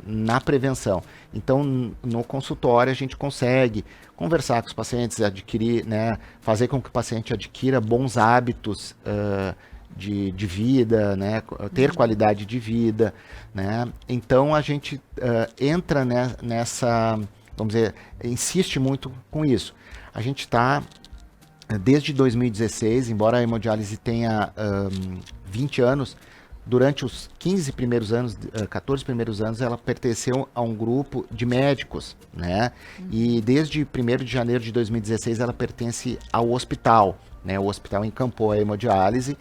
B: na prevenção. Então, no consultório, a gente consegue conversar com os pacientes, adquirir, né, fazer com que o paciente adquira bons hábitos de vida, né, ter qualidade de vida, né? Então, a gente entra nessa, vamos dizer, insiste muito com isso. A gente está, desde 2016, embora a hemodiálise tenha 20 anos, durante os 15 primeiros anos, 14 primeiros anos, ela pertenceu a um grupo de médicos, né? E desde 1º de janeiro de 2016 ela pertence ao hospital, né? O hospital encampou a hemodiálise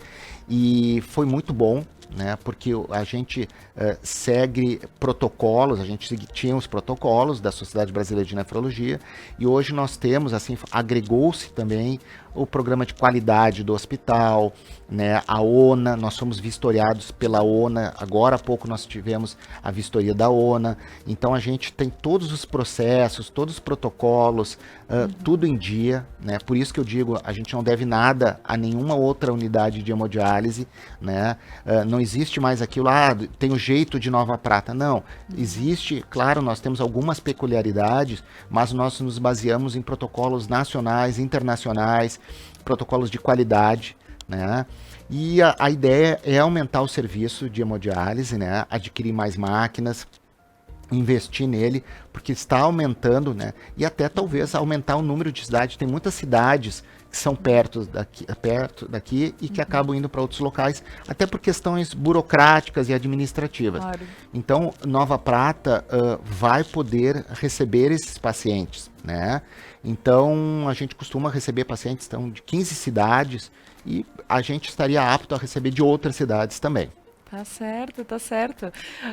B: e foi muito bom, né? Porque a gente segue protocolos, a gente tinha os protocolos da Sociedade Brasileira de Nefrologia e hoje nós temos, assim, agregou-se também o programa de qualidade do hospital, né, a ONA, nós somos vistoriados pela ONA, agora há pouco nós tivemos a vistoria da ONA, então a gente tem todos os processos, todos os protocolos, tudo em dia, né, por isso que eu digo, a gente não deve nada a nenhuma outra unidade de hemodiálise, né, não existe mais aquilo, tem o jeito de Nova Prata, não, existe, claro, nós temos algumas peculiaridades, mas nós nos baseamos em protocolos nacionais, internacionais, protocolos de qualidade, né? E a ideia é aumentar o serviço de hemodiálise, né? Adquirir mais máquinas, investir nele, porque está aumentando, né? E até talvez aumentar o número de cidades. Tem muitas cidades que são perto daqui e que acabam indo para outros locais, até por questões burocráticas e administrativas.
A: Claro.
B: Então, Nova Prata vai poder receber esses pacientes, né? Então, a gente costuma receber pacientes de 15 cidades e a gente estaria apto a receber de outras cidades também.
A: Tá certo, tá certo.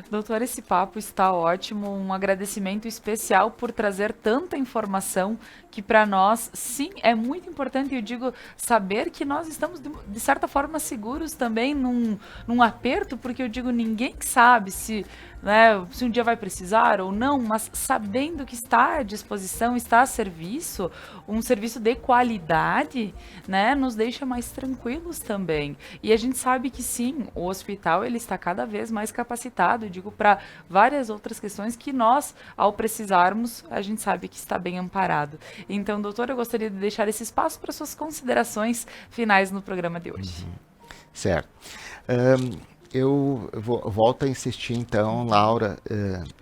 A: Doutor, esse papo está ótimo. Um agradecimento especial por trazer tanta informação que para nós, sim, é muito importante. Eu digo, saber que nós estamos, de certa forma, seguros também num aperto, porque eu digo, ninguém sabe se né, se um dia vai precisar ou não, mas sabendo que está à disposição, está a serviço, um serviço de qualidade, né, nos deixa mais tranquilos também. E a gente sabe que sim, o hospital ele está cada vez mais capacitado, eu digo, para várias outras questões que nós, ao precisarmos, a gente sabe que está bem amparado. Então, doutor, eu gostaria de deixar esse espaço para suas considerações finais no programa de hoje.
B: Certo. Eu volto a insistir, então, Laura,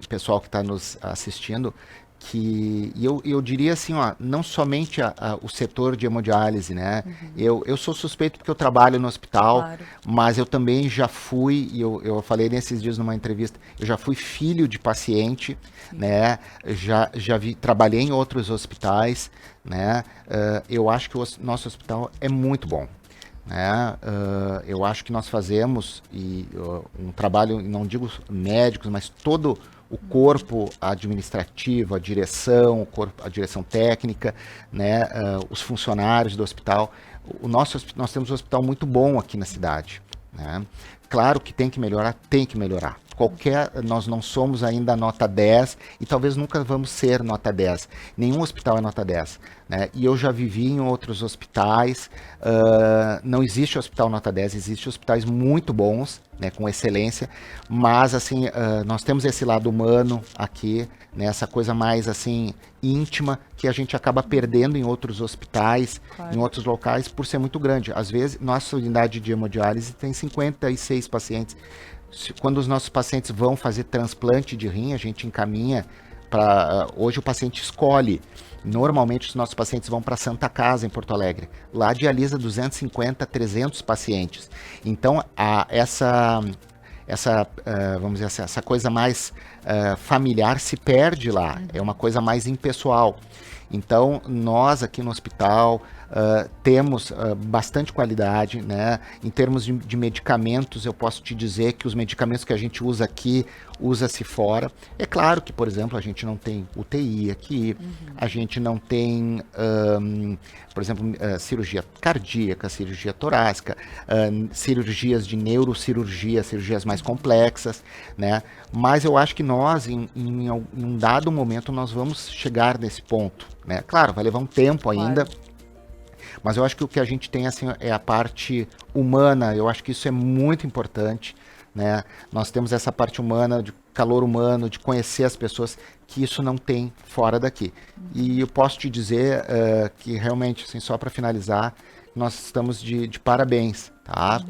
B: pessoal que está nos assistindo, que eu diria assim, ó, não somente o setor de hemodiálise, né? Eu sou suspeito porque eu trabalho no hospital,
A: Claro.
B: mas eu também já fui, e eu falei nesses dias numa entrevista, eu já fui filho de paciente, né? Trabalhei em outros hospitais, né? Eu acho que o nosso hospital é muito bom. Né? Eu acho que nós fazemos um trabalho, não digo médicos, mas todo o corpo administrativo, a direção, a direção técnica, né? Os funcionários do hospital. Nós temos um hospital muito bom aqui na cidade. Né? Claro que tem que melhorar, tem que melhorar. Nós não somos ainda nota 10 e talvez nunca vamos ser nota 10. Nenhum hospital é nota 10. Né? E eu já vivi em outros hospitais, não existe hospital nota 10, existem hospitais muito bons, né, com excelência, mas assim, nós temos esse lado humano aqui, né, essa coisa mais assim íntima que a gente acaba perdendo em outros hospitais,
A: Claro.
B: em outros locais, por ser muito grande. Às vezes, nossa unidade de hemodiálise tem 56 pacientes. Quando os nossos pacientes vão fazer transplante de rim, a gente encaminha para... Hoje o paciente escolhe. Normalmente os nossos pacientes vão para Santa Casa, em Porto Alegre. Lá dialisa 250, 300 pacientes. Então, vamos dizer assim, essa coisa mais familiar se perde lá. É uma coisa mais impessoal. Então, nós aqui no hospital temos bastante qualidade, né? Em termos de medicamentos, eu posso te dizer que os medicamentos que a gente usa aqui, usa-se fora. É claro que, por exemplo, a gente não tem UTI aqui, a gente não tem, por exemplo, cirurgia cardíaca, cirurgia torácica, cirurgias de neurocirurgia, cirurgias mais complexas, né? Mas eu acho que nós, em um dado momento, nós vamos chegar nesse ponto, né? Claro, vai levar um tempo ainda, mas eu acho que o que a gente tem assim é a parte humana. Eu acho que isso é muito importante, né? Nós temos essa parte humana, de calor humano, de conhecer as pessoas, que isso não tem fora daqui. E eu posso te dizer que realmente, assim, só para finalizar, nós estamos de parabéns, tá?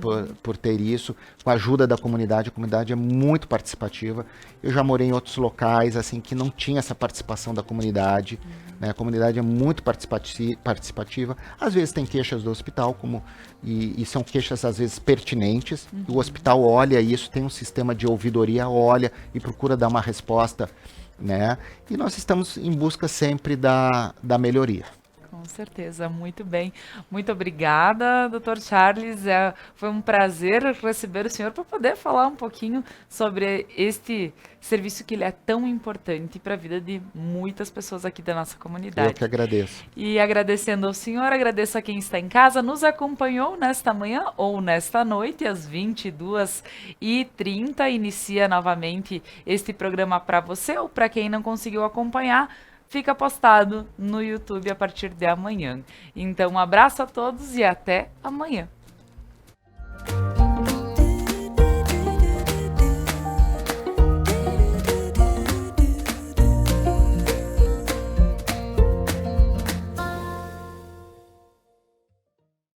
B: Por ter isso, com a ajuda da comunidade. A comunidade é muito participativa. Eu já morei em outros locais assim que não tinha essa participação da comunidade, né? A comunidade é muito participativa. Às vezes tem queixas do hospital, e são queixas às vezes pertinentes. O hospital olha isso, tem um sistema de ouvidoria, olha e procura dar uma resposta, né? E nós estamos em busca sempre da melhoria.
A: Com certeza, muito bem. Muito obrigada, Dr. Charles. Foi um prazer receber o senhor para poder falar um pouquinho sobre este serviço que ele é tão importante para a vida de muitas pessoas aqui da nossa comunidade.
B: Eu que agradeço.
A: E agradecendo ao senhor, agradeço a quem está em casa, nos acompanhou nesta manhã ou nesta noite, às 22h30. Inicia novamente este programa para você ou para quem não conseguiu acompanhar. Fica postado no YouTube a partir de amanhã. Então, um abraço a todos e até amanhã.